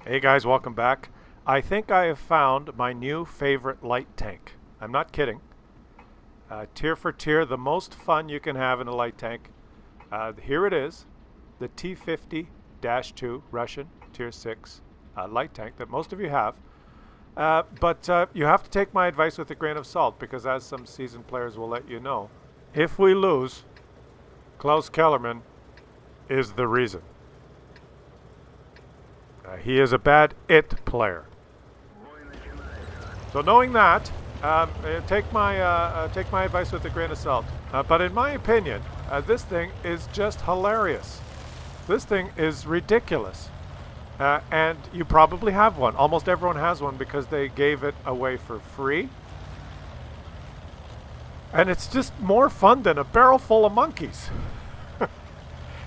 Hey guys, welcome back. I think I have found my new favorite light tank. I'm not kidding. Tier for tier, the most fun you can have in a light tank. Here it is, the T50-2 Russian Tier 6 light tank that most of you have. But you have to take my advice with a grain of salt because as some seasoned players will let you know, if we lose, Klaus Kellerman is the reason. He is a bad player. So knowing that, take my advice with a grain of salt. But in my opinion, this thing is just hilarious. This thing is ridiculous. And you probably have one. Almost everyone has one because they gave it away for free. And it's just more fun than a barrel full of monkeys.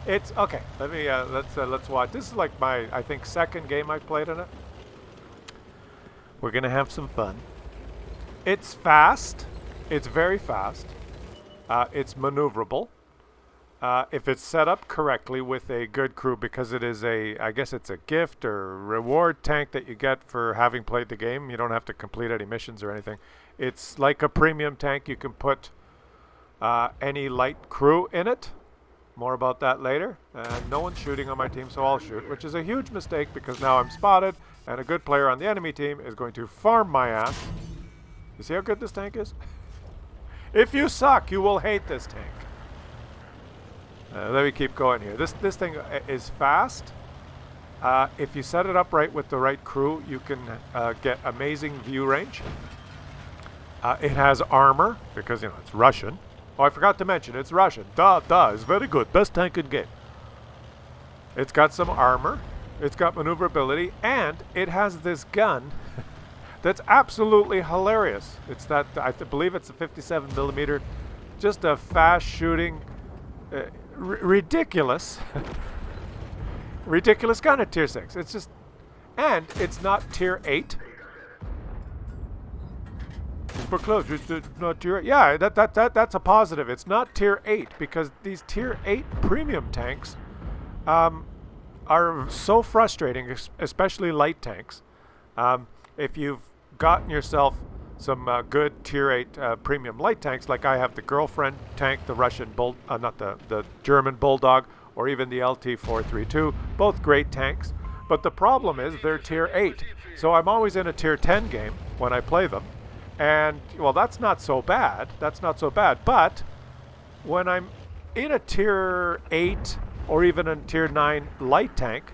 It's okay. Let's watch. This is like my, I think, second game I've played in it. We're gonna have some fun. It's fast. It's very fast. It's maneuverable. If it's set up correctly with a good crew, because it is I guess it's a gift or reward tank that you get for having played the game. You don't have to complete any missions or anything. It's like a premium tank. You can put any light crew in it. More about that later. No one's shooting on my team, so I'll shoot, which is a huge mistake because now I'm spotted, and a good player on the enemy team is going to farm my ass. You see how good this tank is? If you suck, you will hate this tank. Let me keep going here. This thing is fast. If you set it up right with the right crew, you can get amazing view range. It has armor because, you know, it's Russian. Oh, I forgot to mention, it's Russian. It's very good. Best tank in game. It's got some armor. It's got maneuverability. And it has this gun that's absolutely hilarious. It's that, I believe it's a 57 millimeter. Just a fast shooting, ridiculous, ridiculous gun at tier 6. It's just, and it's not tier 8. But Claus, it's not tier 8. Yeah, that's a positive. It's not tier 8 because these tier 8 premium tanks are so frustrating, especially light tanks. If you've gotten yourself some good tier 8 premium light tanks, like I have the Girlfriend tank, the Russian not the German Bulldog, or even the LT-432, both great tanks. But the problem is they're tier 8. So I'm always in a tier 10 game when I play them. And, well, that's not so bad. That's not so bad. But when I'm in a tier 8 or even a tier 9 light tank,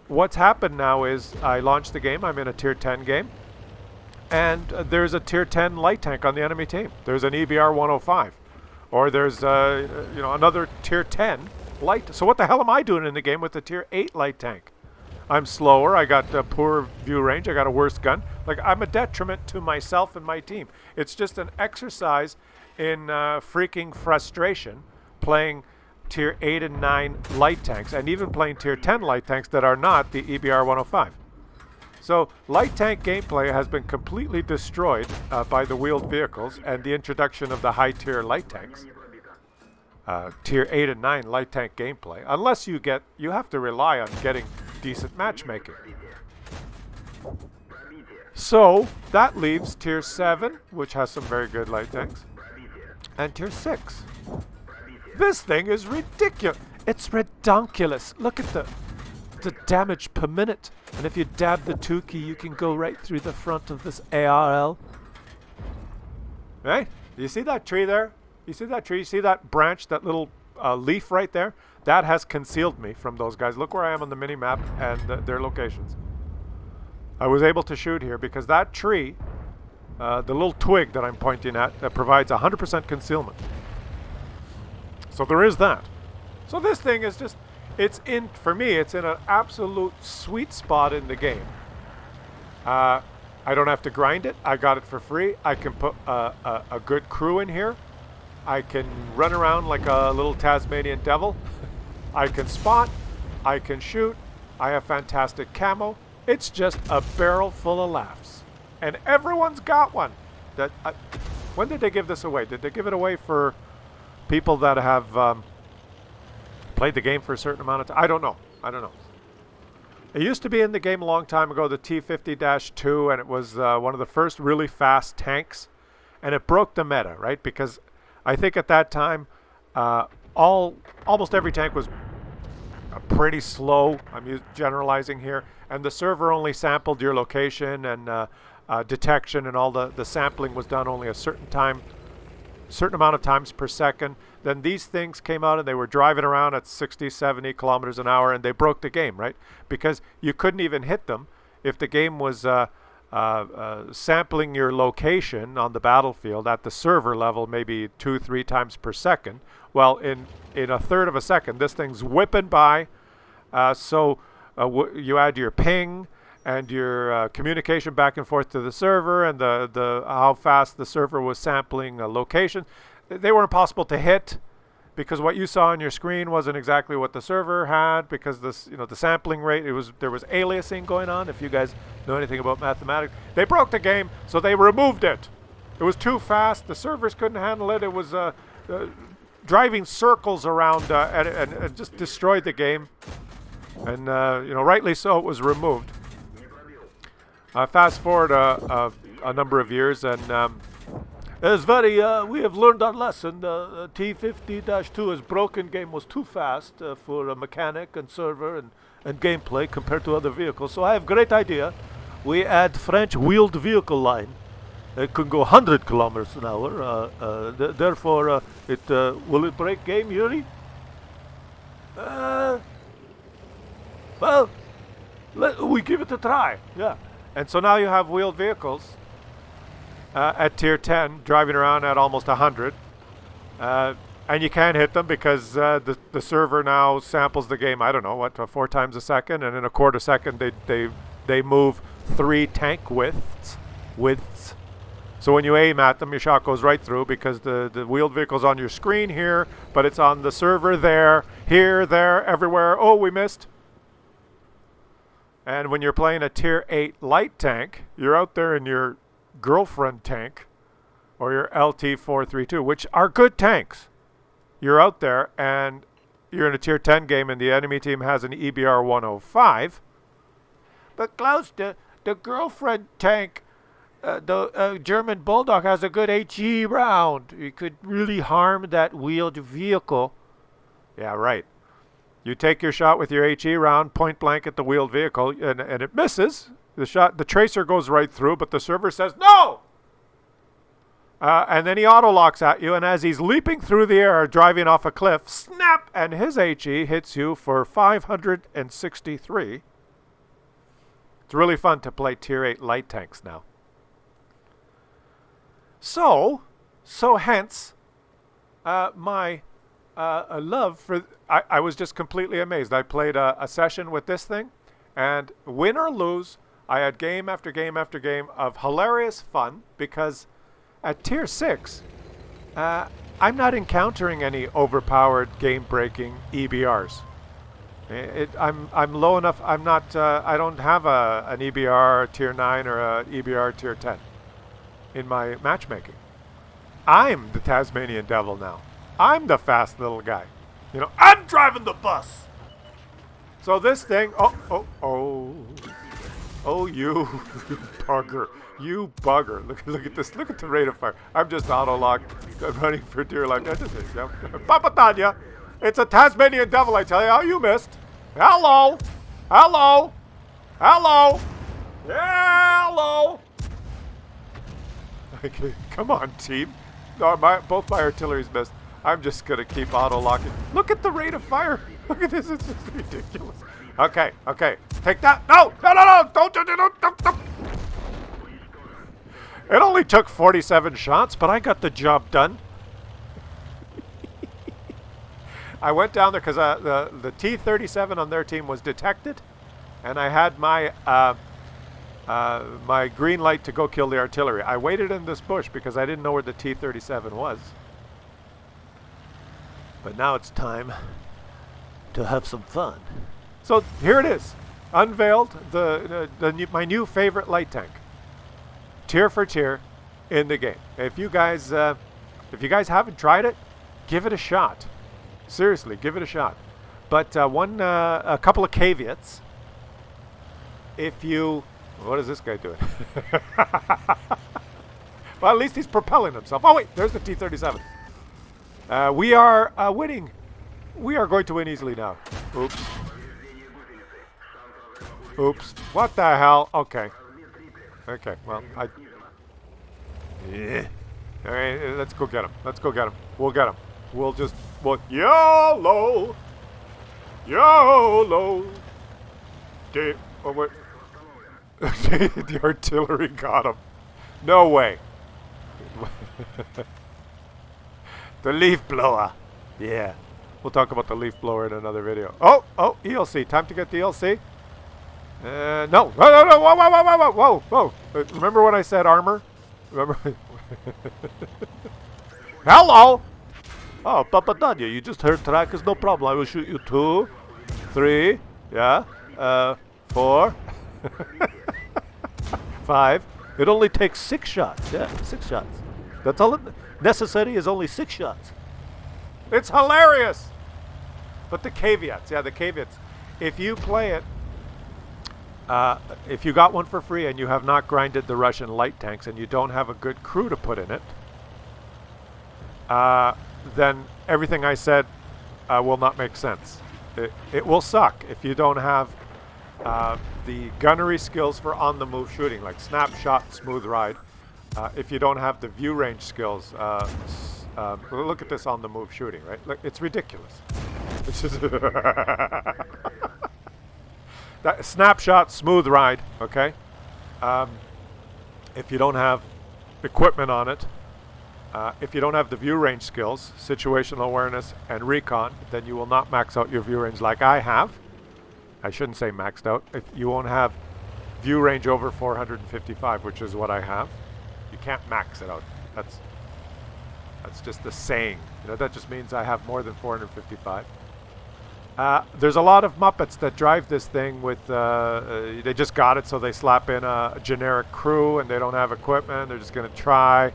what's happened now is I launched the game. I'm in a tier 10 game. And there's a tier 10 light tank on the enemy team. There's an EBR 105. Or there's, another tier 10 light. So what the hell am I doing in the game with the tier 8 light tank? I'm slower. I got poor view range. I got a worse gun. Like, I'm a detriment to myself and my team. It's just an exercise in freaking frustration playing tier 8 and 9 light tanks and even playing tier 10 light tanks that are not the EBR 105. So light tank gameplay has been completely destroyed by the wheeled vehicles and the introduction of the high tier light tanks. Tier 8 and 9 light tank gameplay. Unless you have to rely on getting decent matchmaking. So that leaves tier 7, which has some very good light tanks, and tier 6. This thing is ridiculous. It's redonkulous. Look at the damage per minute. And if you dab the 2 key, you can go right through the front of this ARL. Right? You see that tree there? You see that tree? You see that branch, that little leaf right there? That has concealed me from those guys. Look where I am on the mini-map and their locations. I was able to shoot here because that tree, the little twig that I'm pointing at, that provides 100% concealment. So there is that. So this thing is just, for me, it's in an absolute sweet spot in the game. I don't have to grind it. I got it for free. I can put a good crew in here. I can run around like a little Tasmanian devil. I can spot. I can shoot. I have fantastic camo. It's just a barrel full of laughs. And everyone's got one. When did they give this away? Did they give it away for people that have played the game for a certain amount of time? I don't know. It used to be in the game a long time ago, the T-50-2, and it was one of the first really fast tanks, and it broke the meta, right? Because I think at that time, almost every tank was pretty slow. I'm generalizing here, and the server only sampled your location and detection, and all the sampling was done only a certain amount of times per second. Then these things came out and they were driving around at 60, 70 kilometers an hour, and they broke the game, right? Because you couldn't even hit them if the game was sampling your location on the battlefield at the server level maybe 2-3 times per second. Well, in a third of a second, this thing's whipping by. You add your ping and your communication back and forth to the server, and the how fast the server was sampling a location. They were impossible to hit because what you saw on your screen wasn't exactly what the server had, because the sampling rate, there was aliasing going on. If you guys know anything about mathematics, they broke the game, so they removed it. It was too fast. The servers couldn't handle it. It was driving circles around and just destroyed the game. And rightly so, it was removed. Fast forward a number of years, and we have learned our lesson. T-50-2's broken game was too fast for a mechanic and server and gameplay compared to other vehicles. So I have a great idea. We add French wheeled vehicle line. It can go 100 kilometers an hour. Therefore, will it break game, Yuri? Well, we give it a try. Yeah. And so now you have wheeled vehicles at tier 10 driving around at almost 100. And you can't hit them because the server now samples the game, I don't know, 4 times a second. And in a quarter second, they move 3 tank widths. So when you aim at them, your shot goes right through because the wheeled vehicle's on your screen here, but it's on the server there, here, there, everywhere. Oh, we missed. And when you're playing a tier 8 light tank, you're out there in your girlfriend tank or your LT-432, which are good tanks. You're out there and you're in a tier 10 game and the enemy team has an EBR 105. But Klaus, the girlfriend tank, the German Bulldog has a good HE round. You could really harm that wheeled vehicle. Yeah, right. You take your shot with your HE round, point blank at the wheeled vehicle, and it misses. The tracer goes right through, but the server says, no! And then he auto-locks at you, and as he's leaping through the air, driving off a cliff, snap, and his HE hits you for 563. It's really fun to play tier 8 light tanks now. So hence, my love for... I was just completely amazed. I played a session with this thing, and win or lose, I had game after game after game of hilarious fun, because at tier 6, I'm not encountering any overpowered game-breaking EBRs. I'm low enough. I'm not. I don't have an EBR tier 9 or a EBR tier 10 in my matchmaking. I'm the Tasmanian Devil now. I'm the fast little guy. I'm driving the bus. So this thing. Oh, you bugger. You bugger. Look at this. Look at the rate of fire. I'm just auto-locked. I'm running for dear life. Papa Tanya. It's a Tasmanian Devil, I tell you. Oh, you missed. Hello. Hello. Hello. Hello. Okay, come on, team. No, both my artillery's missed. I'm just going to keep auto-locking. Look at the rate of fire. Look at this. It's just ridiculous. Okay. Take that. No. Don't. It only took 47 shots, but I got the job done. I went down there because the T-37 on their team was detected, and I had my my green light to go kill the artillery. I waited in this bush because I didn't know where the T-37 was. But now it's time to have some fun. So here it is, unveiled, my new favorite light tank, tier for tier, in the game. If you guys haven't tried it, give it a shot. Seriously, give it a shot. But a couple of caveats. if you... What is this guy doing? Well, at least he's propelling himself. Oh, wait, there's the T-37. We are winning. We are going to win easily now. Oops. Oops. What the hell? Okay. Okay, well, Yeah. All right, let's go get him. Let's go get him. We'll get him. We'll just... YOLO! YOLO! Oh, wait. The artillery got him. No way. The leaf blower. Yeah. We'll talk about the leaf blower in another video. Oh, ELC. Time to get the ELC. No. No. Whoa. Remember when I said armor? Remember? Hello. Oh, Papa Danya, you just heard trackers. No problem. I will shoot you 2, 3, yeah, 4, 5. It only takes 6 shots. Yeah, 6 shots. That's all necessary is only 6 shots. It's hilarious. But the caveats, yeah, the caveats. If you play it, if you got one for free and you have not grinded the Russian light tanks and you don't have a good crew to put in it, then everything I said will not make sense. It will suck if you don't have the gunnery skills for on-the-move shooting, like snapshot, smooth ride. If you don't have the view range skills, look at this on-the-move shooting, right? Look, it's ridiculous. It's just that snapshot, smooth ride, okay? If you don't have equipment on it, if you don't have the view range skills, situational awareness, and recon, then you will not max out your view range like I have. I shouldn't say maxed out. If you won't have view range over 455, which is what I have, you can't max it out. That's just the saying. You know, that just means I have more than 455. There's a lot of Muppets that drive this thing with, they just got it, so they slap in a generic crew and they don't have equipment. They're just going to try.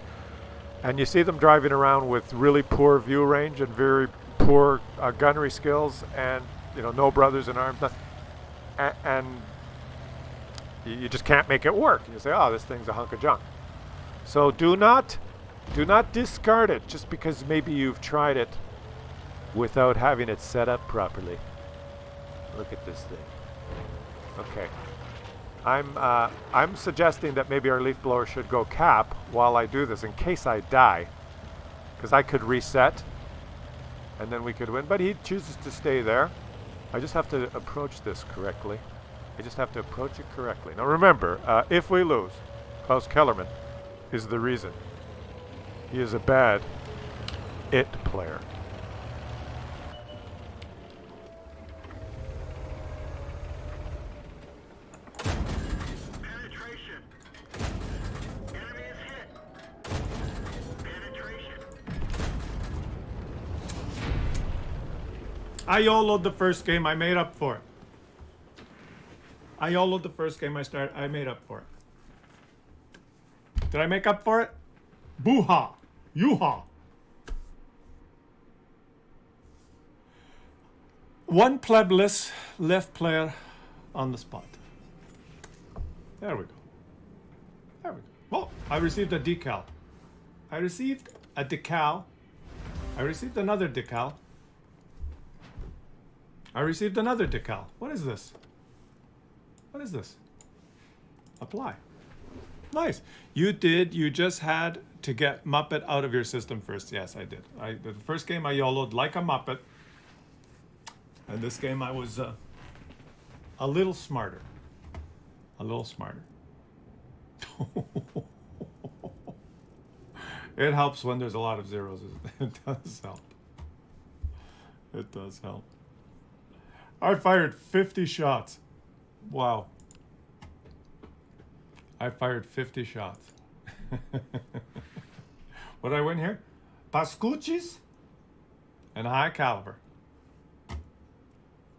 And you see them driving around with really poor view range and very poor gunnery skills and, you know, no brothers in arms. And you just can't make it work. You say, oh, this thing's a hunk of junk. So do not discard it just because maybe you've tried it without having it set up properly. Look at this thing. Okay. I'm suggesting that maybe our leaf blower should go cap while I do this in case I die, because I could reset and then we could win, but he chooses to stay there. I just have to approach this correctly. I just have to approach it correctly. Now remember, if we lose, Klaus Kellerman is the reason. He is a bad IT player. Penetration. Enemy is hit. Penetration. I YOLO'd the first game. I made up for it. I YOLO'd the first game I made up for it. Did I make up for it? Boo-ha! Yoo-ha! One plebless left player on the spot. There we go. There we go. Oh, I received a decal. I received a decal. I received another decal. I received another decal. What is this? What is this? Apply. Nice. You just had to get Muppet out of your system first. Yes, I did. The first game I YOLO'd like a Muppet. And this game I was a little smarter. A little smarter. It helps when there's a lot of zeros. It does help. It does help. I fired 50 shots. Wow. I fired 50 shots. What did I win here? Pascuchis and high caliber.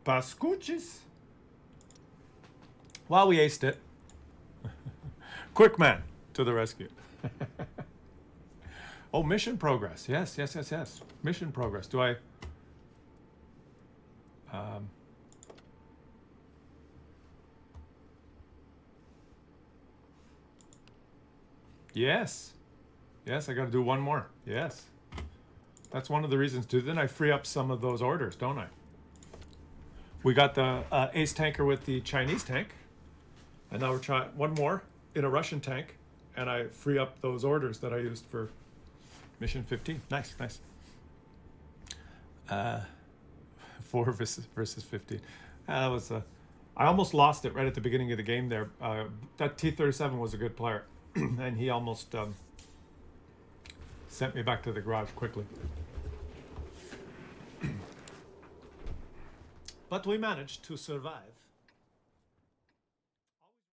Pascuchis. Well, we aced it. Quick man to the rescue. Oh, mission progress. Yes. Mission progress. Do I... Yes. Yes, I got to do one more. Yes. That's one of the reasons too. Then I free up some of those orders, don't I? We got the ace tanker with the Chinese tank, and now we're trying one more in a Russian tank, and I free up those orders that I used for mission 15. Nice, nice. 4 versus 15. That was I almost lost it right at the beginning of the game there. That T-37 was a good player, and he almost sent me back to the garage quickly. But we managed to survive.